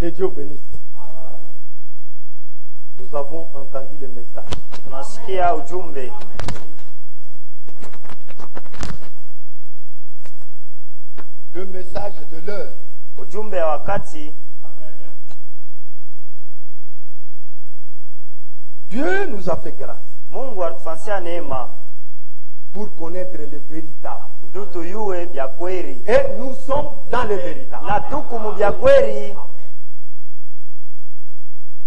Que Dieu bénisse. Nous avons entendu le message. Tunasikia ujumbe. Le message de l'heure. Ujumbe wa wakati. Dieu nous a fait grâce. Mungu alitufanyia neema Pour connaître le véritable. ndio tuyue bya kweli. Et nous sommes dans le véritable. Na tuko mu bya kweli.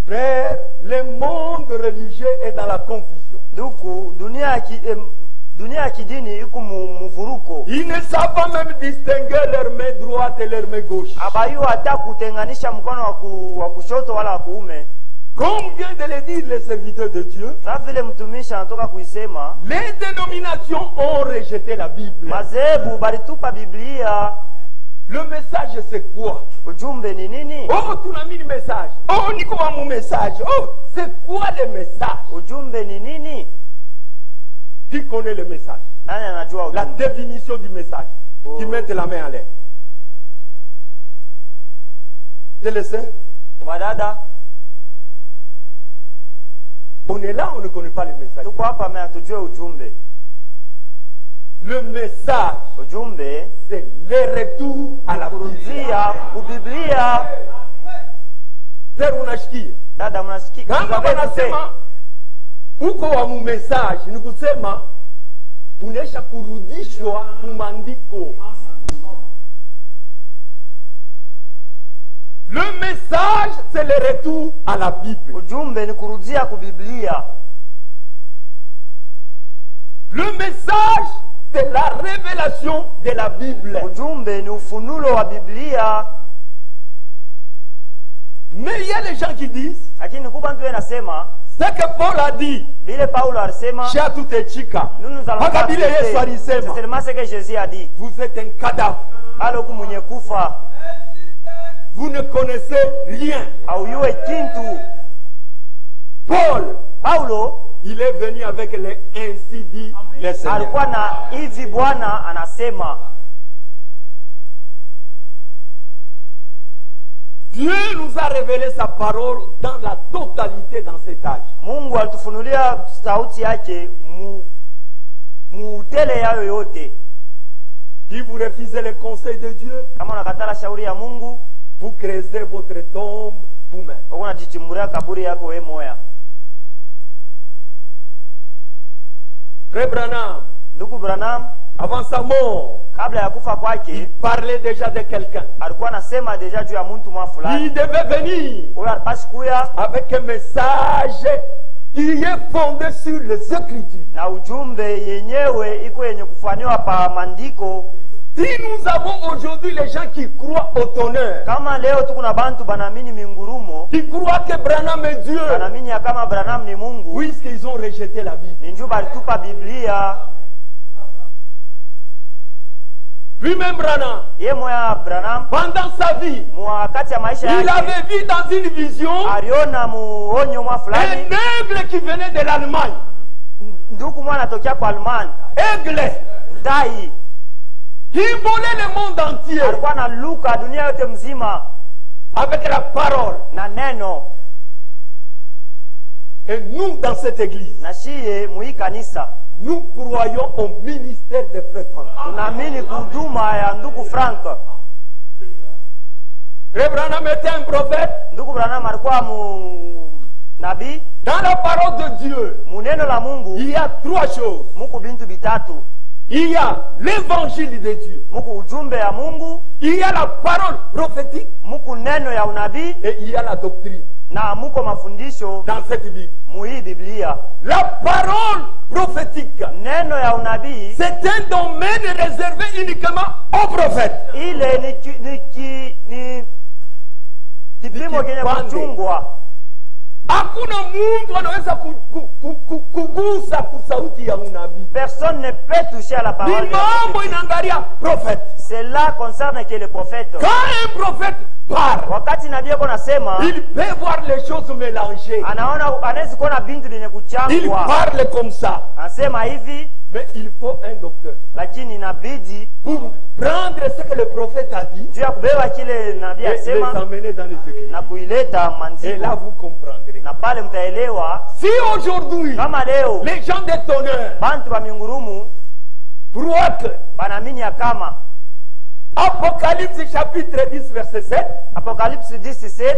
Frère, le monde religieux est dans la confusion. Ndugu, dunia ya kidini iko muvuruko. Ils ne savent pas même distinguer leur main droite et leur main gauche. Abayu hata kutenganisha mkono wa kushoto wala wa kuume. Comme vient de le dire les serviteurs de Dieu, Na vile mtumishi anatoka kuisema, les dénominations ont rejeté la Bible. mazebu balitupa Biblia. Le message c'est quoi? Ujumbe ni nini? Oh, tu as mis le message. Oh, Nico a mon message. Oh, c'est quoi le message? Ujumbe ni nini? Qui connaît le message? Nani anajua La ujumbe? définition du message. Oh. Qui mette la main en l'air. Je le sais. Wadada, On est là, on ne connaît pas le message. tuko hapa mais hatujue ujumbe. Le message, Ujumbe c'est le retour à la Bible. kuruzia kubiblia. Frère, unashikia? Dada, mnasikia? Kama wanasema uko wa mu message, ni kusema unaisha kurudishwa kumandiko. Le message, c'est le retour à la Bible. Ujumbe ni kuruzia kubiblia. Le message, c'est la révélation de la Bible. Ujumbe ni ufunulo wa Biblia. Mais il y a les gens qui disent, Lakini kuba ndio inasema ce que Paul a dit, vile Paulo alisema, chez tout est chica. nous allons Haka vile Yesu c'est alisema, seulement ce que Jésus a dit. vous êtes un cadavre. Alo kumunye kufa Vous ne connaissez rien. auyue kintu. Paul, Paulo il est venu avec les ainsi dit les Seigneurs. alikuwa na hivi Bwana anasema. Dieu nous a révélé sa parole dans la totalité dans cet âge. Mungu alitufunulia sauti yake mutele yayo yote. Si vous refusez les conseils de Dieu, Kama unakatala shauri ya Mungu, vous creusez votre tombe vous-même. uko unajichimbulia kaburi yako wewe moya. Frère Branham, Ndugu Branham avant sa mort, kabla ya kufa il kwake parlait déjà de quelqu'un. alikuwa anasema deja juu ya mtu mwa Il fulani. devait venir Huyo alipaswa kuya avec un message qui est fondé sur les Écritures. na ujumbe yenyewe iko yenye kufaniwa pa maandiko. Si nous avons aujourd'hui les gens qui croient au tonnerre, Kama leo tuko na bantu banaamini mingurumo, qui croient que Branham est Dieu, banaamini ya kama Branham ni Mungu, puisqu'ils ont rejeté la Bible. ni njoo balitupa Biblia. Lui-même Branham, Ye moya Branham pendant sa vie, wakati ya maisha il yake avait vu dans une vision aliona muonyo mwa un fulani, aigle qui venait de l'Allemagne. ndugu mwana anatokea kwa Alman, Aigle tai qui volait le monde entier alikuwa na luka dunia yote mzima avec la parole. na neno. Et nous, dans cette église, Na shie muhii kanisa nous croyons au ministère des frères Franck. tunaamini huduma ya ndugu Frank. Frère Branham était un prophète. Ndugu Branham alikuwa nabii. Dans la parole de Dieu, Muneno la Mungu il y a trois choses. muku bintu bitatu. Il y a l'évangile de Dieu, Muku ujumbe ya Mungu, il y a la parole prophétique muku neno ya unabii, et il y a la doctrine na muko mafundisho dans cette Bible. muhii Biblia. La parole prophétique, Neno ya unabii c'est un domaine réservé uniquement aux prophètes. ile ni kipimo kenye kuchungwa. Hakuna mtu anaweza kugusa kusauti ya unabii. Personne ne peut toucher à la parole. Ni mambo inaangalia prophète. Cela concerne que le prophète. Quand un prophète parle, Wakati nabii yako nasema, il peut voir les choses mélangées. anaweza kuona bintu vyenye Il kuchangwa. parle comme ça. Anasema hivi, Mais il faut un docteur lakini inabidi pour prendre ce que le prophète a dit juu ya kubeba kile nabii et les alisema emmener dans les églises. na kuileta Et manziko, là, vous comprendrez. na pale mtaelewa. Si aujourd'hui, Kama leo les gens des tonnerres bantu ba mingurumu croient que banaamini ya kama Apocalypse chapitre 10 verset 7, Apocalypse 10:7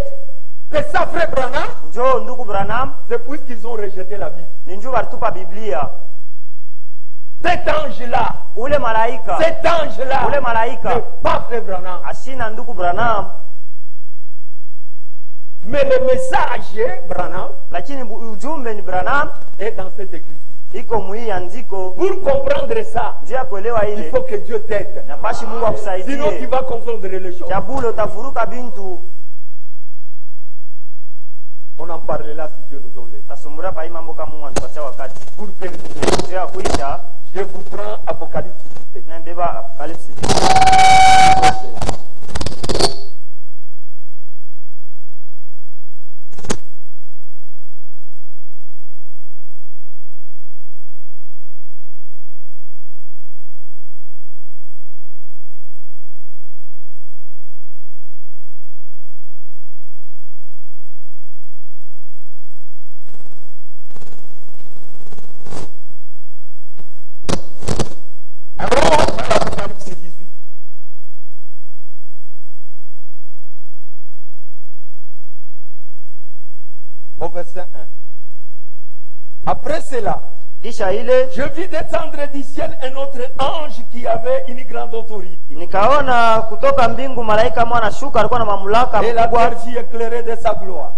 que ça frère Branham, njo ndugu Branham c'est puisqu'ils ont rejeté la Bible. ni njoo balitupa Biblia. Cet ange-là, Ule malaika cet ange-là, ule malaika n'est pas frère Branham. ashina ndugu Branham, Mais le message Branham lakini ujumbe ni Branham, est dans cette écriture. iko muhii andiko. Pour comprendre ça, Njoo ya kuelewa il ile faut que Dieu t'aide. napashi Mungu Sinon, tu akusaidie, vas confondre les choses. jabule utafuruka bintu. On en parlera si Dieu nous donne le temps. Tasumbura pa hii mambo kama Mungu anatupatia wakati. Pour terminer, Njoo ya kuisha je vous prends Apocalypse 17. na mbeba Apocalypse 10. Apocalypse 18. Au verset 1. Après cela, Kisha ile je vis descendre du ciel un autre ange qui avait une grande autorité. nikaona kutoka mbingu malaika mmoja anashuka, alikuwa na mamlaka Et la mkubwa, terre fut éclairée de sa gloire.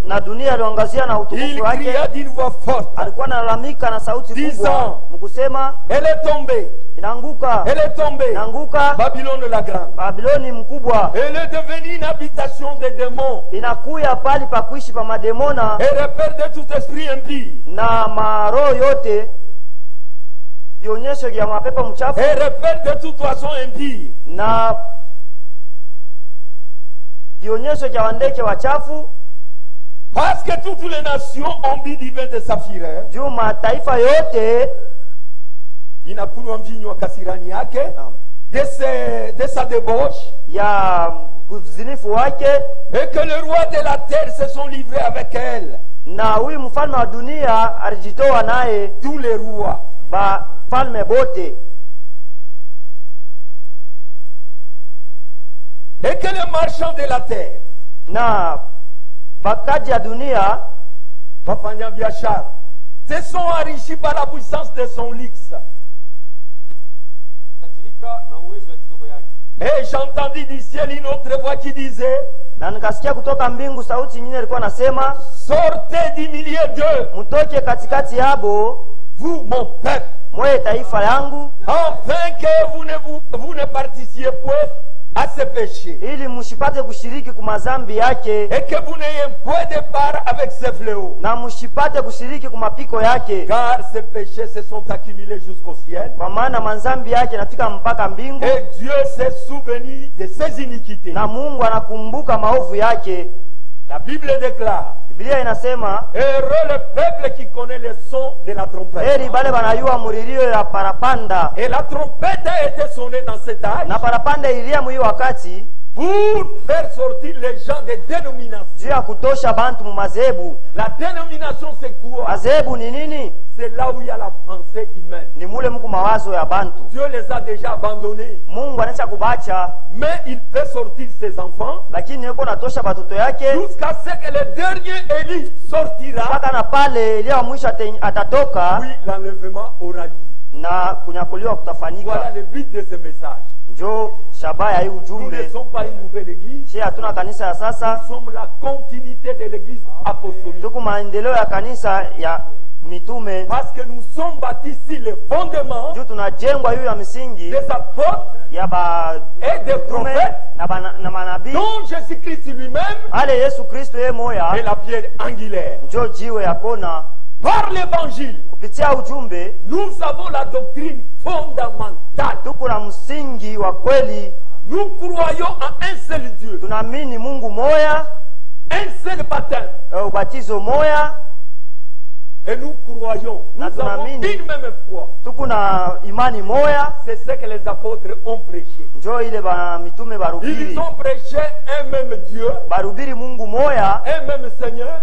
na dunia aliangazia na utukufu Il wake. cria d'une voix forte. Alikuwa analalamika na sauti kubwa Disant, mkusema, Elle est tombée. inaanguka, Elle est tombée. inaanguka, Babylone la grande. Babiloni mkubwa Elle est devenue une habitation des démons inakuya pali pa kuishi pa mademona et repère de tout esprit impie. na maroho yote, vionyesho vya mapepo mchafu Et repère de toute oiseau impie. na vionyesho vya wandeke wachafu, Parce que toutes les nations ont bu du vin de Saphira. juu mataifa yote Inakunywa mvinyo wa kasirani yake, de sa débauche. ya kuzinifu wake, Et que le roi de la terre se sont livrés avec elle. na huyu mfalme wa dunia alijitoa naye, Tous les rois. bafalme bote, Et que les marchands de la terre, na bakaji ya dunia wafanya biashara, se sont enrichis par la puissance de son luxe. Et j'entendis du ciel une autre voix qui disait, na nikasikia kutoka mbingu sauti nyingine ilikuwa nasema, sortez du milieu d'eux, mtoke katikati yabo, vous mon peuple, mwe taifa yangu, afin que vous ne participiez point à ce péché, ili mshipate kushiriki kumazambi yake, et que vous n'ayez point de part avec ce fléau. na mshipate kushiriki kumapiko yake, Car ces péchés se sont accumulés jusqu'au ciel, kwa maana manzambi yake nafika mpaka mbingu, et Dieu s'est souvenu de ses iniquités. na Mungu anakumbuka maovu yake. La Bible déclare, Biblia inasema, heureux le peuple qui connaît le son de la trompette. heri bale banayua muririo ya parapanda, Et la trompette a été sonnée dans cet âge na parapanda ilia mwi wakati pour faire sortir les gens des dénominations. juu ya kutosha bantu mu mazebu. La dénomination, c'est quoi? Mazebu ni nini? C'est là où il y a la pensée humaine. Ni mule muku mawazo ya bantu. Dieu les a déjà abandonnés. Mungu anacha kubacha, Mais il fait sortir ses enfants lakini yuko natosha batoto yake jusqu'à ce que le dernier Élie sortira. mpaka na pale Elia wa mwisho atatoka, Oui, l'enlèvement aura lieu. na kunyakuliwa Voilà kutafanyika. le but de ce message. Njo shabaha ya hii Nous ne ujumbe. sommes pas une nouvelle église. Si hatuna kanisa ya sasa, Nous sommes la continuité de l'église apostolique. tuko maendeleo ya kanisa ya mitume, Parce que nous sommes bâtis sur les fondements juu tunajengwa hiyo ya misingi des apôtres ya ba et des mitume prophètes, na manabii, dont Jésus-Christ lui-même ale Yesu Kristo yeye est moya la pierre angulaire. njo jiwe ya kona. Par l'évangile, Kupitia ujumbe nous avons la doctrine fondamentale. tuko na msingi wa kweli. Nous croyons en un seul Dieu, Tunaamini Mungu moya, un seul baptême, ubatizo moya, Et nous croyons, Na nous avons tunaamini. une même foi. tuko na imani moya, C'est ce que les apôtres ont prêché. njo ile ba mitume Ils barubiri ont prêché un même Dieu, barubiri Mungu moya, un même Seigneur,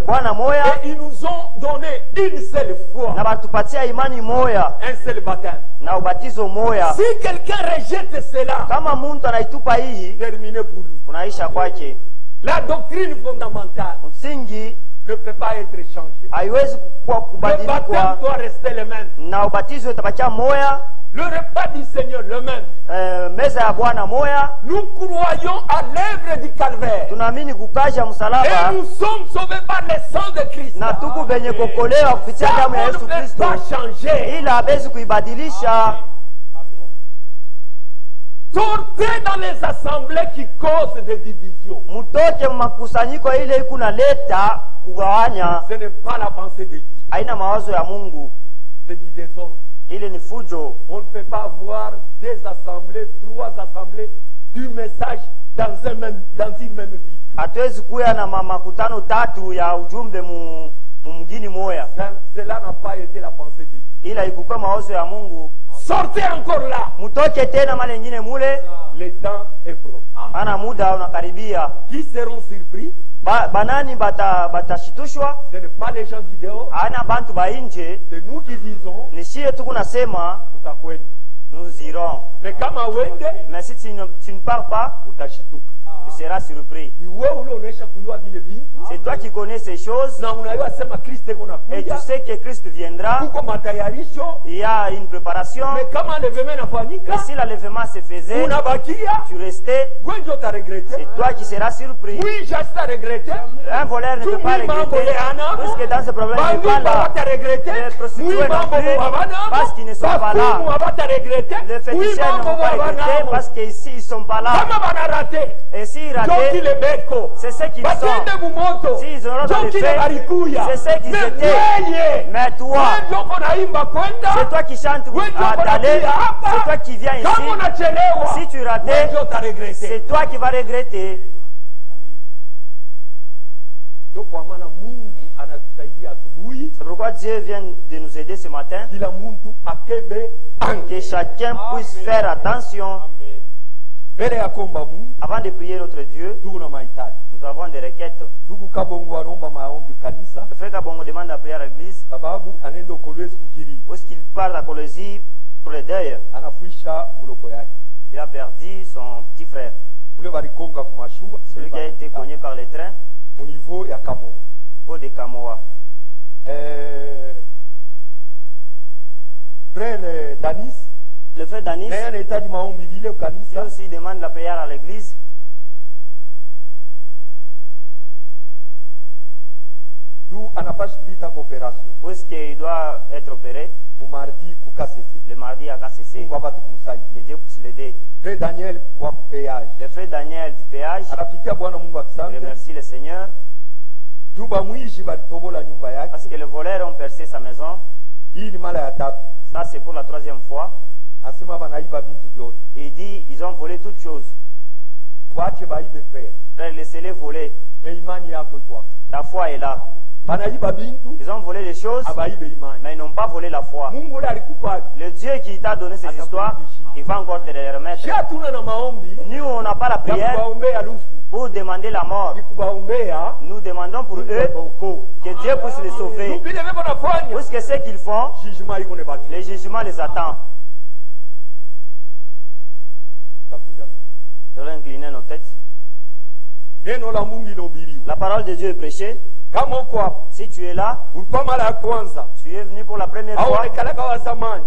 Bwana moya, et ils nous ont donné une seule foi, na batupatia imani moya un seul baptême. na ubatizo moya. Si quelqu'un rejette cela, Kama muntu anaitupa hii, terminé pour lui. unaisha kwake. La doctrine fondamentale Msingi ne peut pas être changée. haiwezi kuwa Le baptême kubadilikwa, doit rester le même. na ubatizo itabakia moya, Le repas du Seigneur le même. meza ya Bwana moya. Nous croyons à l'œuvre du calvaire. Tunaamini kukaja Et msalaba nous sommes sauvés par le sang de Christ. na tuku benye kokolewa kupitia Ça, damu ya on Yesu ne peut Kristo, pas changer. ila hawezi kuibadilisha. Sortez dans les assemblées qui causent des divisions. Mutoke makusanyiko ile iko naleta kugawanya, Ce n'est pas la pensée de Dieu. haina mawazo ya Mungu, C'est du désordre. ile ni fujo. On ne peut pas avoir deux assemblées, trois assemblées, du message dans une même ville. Hatuwezi kuya na makutano tatu ya ujumbe mumgini moya, Cela n'a pas été la pensée de Dieu. ila ikukuwa mawazo ya Mungu. Sortez encore là. Mutoke tena male ingine mule, Le temps est proche. ana muda unakaribia. Qui seront surpris? Banani batashitushwa? Ce n'est pas les gens du dehors. Ana bantu ba nje, C'est nous qui disons, ni shie tuku nasema utakwenda. nous irons. Mais kama wende, Mais si tu ne pars pas, utashituka. tu seras surpris. Ni wewe ule unaisha kujua vile vitu. C'est toi qui connais ces choses Na unajua sema Kristo kuna et tu kuja. sais que Christ viendra. Kuko matayarisho. Il y a une préparation. Mais kama levement Et nafanyika, si l'enlèvement se faisait, unabakia, tu restais, wewe ndio utaregrete. c'est toi qui seras surpris. Oui, j'ai à regretter. Un voleur ne peut pas regretter, puisque dans ce problème, il n'est pas là. Les prostituées non plus, parce qu'ils ne sont pas là. Les féticheurs ne vont pas regretter, parce qu'ici, ils ne sont pas là. Et s'ils rataient, c'est ce qu'ils sont. S'ils auront dans le fait, c'est ce qu'ils étaient. Mais toi, c'est toi qui chantes à d'aller, c'est toi qui viens ici. Si tu ratais, c'est toi qui vas regretter. C'est pourquoi Dieu vient de nous aider ce matin, que chacun puisse faire attention. Avant de prier notre Dieu, nous avons des requêtes. Le frère Kabongo demande la prière à l'église, où est-ce qu'il parle à Colosie pour le deuil. Il a perdu son petit frère, celui qui a été cogné par les trains au niveau de Kamoa. Frère Danis, Le frère Danis, lui aussi demande la prière à l'église. Où est-ce qu'il doit être opéré? Le mardi à KCC. Et Dieu puisse l'aider. Frère Daniel, Le frère Daniel du péage remercie le Seigneur parce que les voleurs ont percé sa maison. Ça, c'est pour la troisième fois. Il dit ils ont volé toutes choses. Frère, laissez-les voler. La foi est là. Ils ont volé les choses, mais ils n'ont pas volé la foi. Le Dieu qui t'a donné ces histoires, il va encore te les remettre. Nous, on n'a pas la prière pour demander la mort. Nous demandons pour eux que Dieu puisse les sauver. Puisque ce qu'ils font, le jugement les attend. Nous allons incliner nos têtes. La parole de Dieu est prêchée. Si tu es là, tu es venu pour la première fois,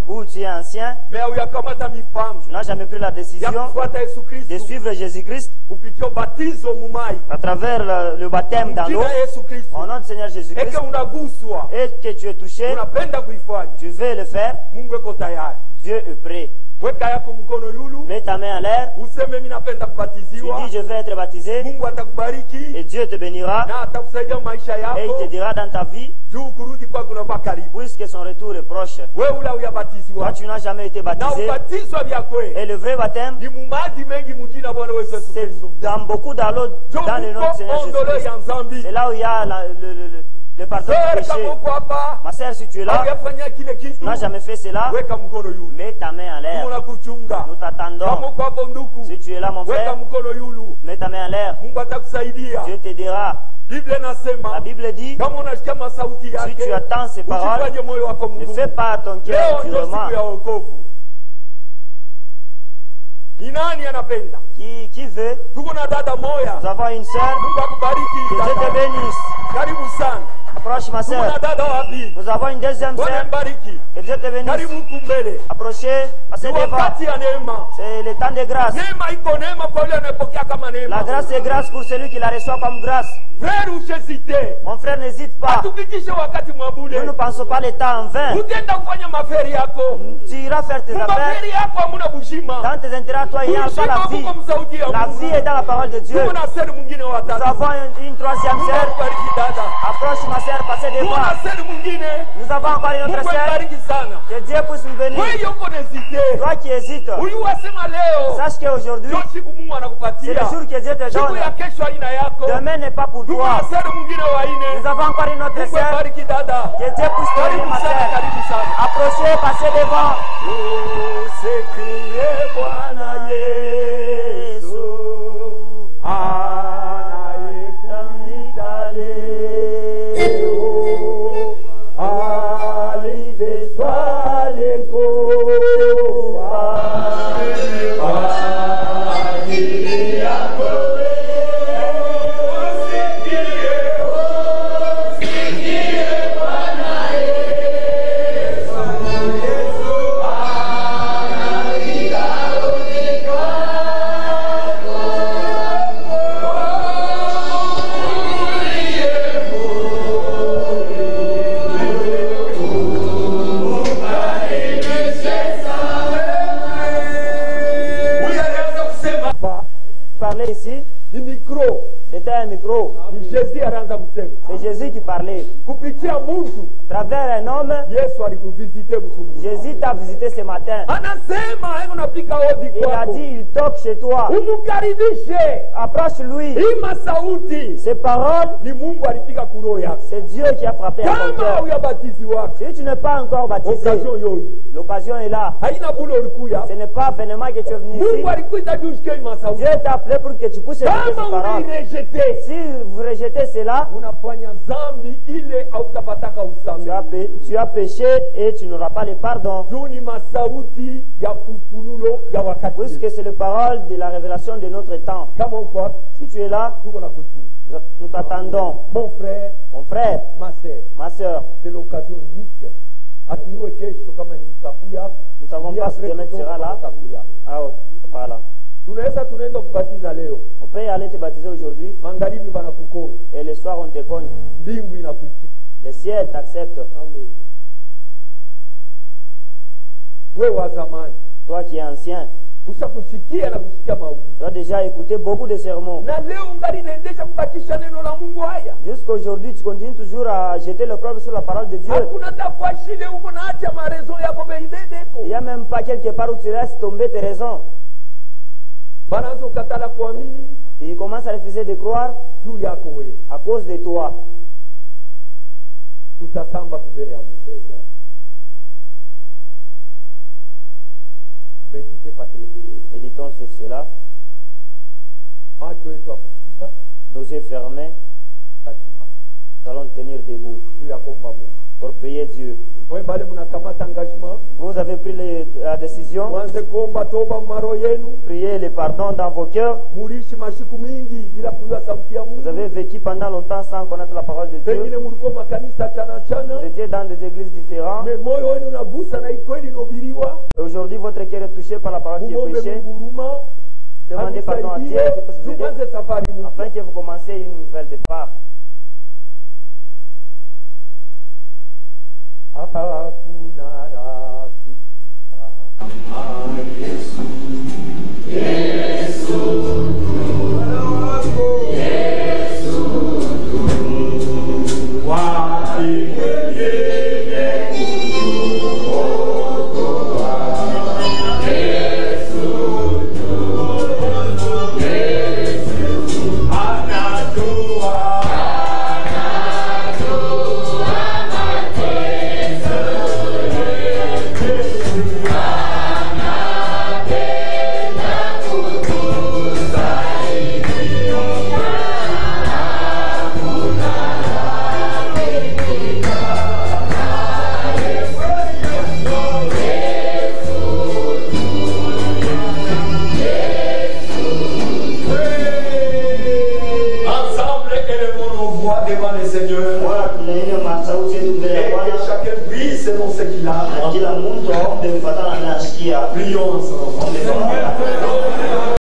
ou tu es ancien, tu n'as jamais pris la décision de suivre Jésus-Christ à travers le baptême dans l'eau, au nom du Seigneur Jésus-Christ, et que tu es touché, tu veux le faire, Dieu est prêt. Mets ta main en l'air. Tu dis je vais être baptisé. Et Dieu te bénira. Et il te dira dans ta vie, puisque son retour est proche. Toi tu n'as jamais été baptisé. Et le vrai baptême, c'est dans beaucoup d'eau dans le nom du Seigneur Jésus-Christ. C'est là où il y a le pardon du péché. Ma sœur, si tu es là, tu n'as jamais fait cela, mets ta main en l'air. Nous t'attendons. Si tu es là, mon frère, mets ta main en l'air. Dieu t'aidera. La Bible dit, si tu attends ces paroles, ne fais pas ton cœur durement. Qui veut? Nous avons une sœur. Que Dieu te bénisse. Approche ma sœur. Nous avons une deuxième sœur. Que Dieu te bénisse. Approchez, passez devant. C'est le temps de grâce. La grâce est grâce pour celui qui la reçoit comme grâce. Mon frère, n'hésite pas. Nous ne pensons pas le temps en vain. Tu iras faire tes affaires. Dans tes intérêts, toi, il n'y a pas la vie. La vie est dans la parole de Dieu. Nous avons une troisième sœur. Approche ma sœur, passez devant. Nous avons encore une autre sœur. Que Dieu puisse nous bénir. Toi qui hésites, sache qu'aujourd'hui, c'est le jour que Dieu te donne. Demain n'est pas pour toi. Nous avons encore une autre sœur. Que Dieu puisse bénir ma sœur. Approchez, passez devant. Ici, c'était un micro. C'est Jésus qui parlait. À travers un homme, Jésus t'a visité ce matin. Il a dit, il toque chez toi. Approche-lui. Ces paroles, c'est Dieu qui a frappé à ton cœur. Si tu n'es pas encore baptisé, l'occasion est là. Ce n'est pas vraiment que tu es venu ici. Dieu t'a appelé pour que tu puisses écouter ces paroles. Si vous rejetez cela, tu as péché et tu n'auras pas le pardon. Puisque c'est la parole de la révélation de notre temps. Si tu es là, nous t'attendons. Mon frère, ma soeur, c'est l'occasion unique. Nous ne savons pas si demain tu seras là. Ah oui, c'est pas là. On peut y aller te baptiser aujourd'hui. Et le soir on te cogne. Le ciel t'accepte. Toi qui es ancien, tu as déjà écouté beaucoup de sermons. Jusqu'à aujourd'hui, tu continues toujours à jeter le propre sur la parole de Dieu. Il n'y a même pas quelque part où tu restes tomber tes raisons. Et il commence à refuser de croire à cause de toi. Méditons sur cela. Nos yeux fermés, nous allons tenir debout pour prier Dieu. Vous avez pris la décision. Priez le pardon dans vos cœurs. Vous avez vécu pendant longtemps sans connaître la parole de Dieu. Vous étiez dans des églises différentes. Aujourd'hui, votre cœur est touché par la parole qui est prêchée. Demandez pardon à Dieu qui peut vous aider afin que vous commenciez une nouvelle départ. Anadua. vit selon ce qu'il a. Na kila mtu aombe kufuatana na anayosikia. Prions ensemble. Ombe pamoja.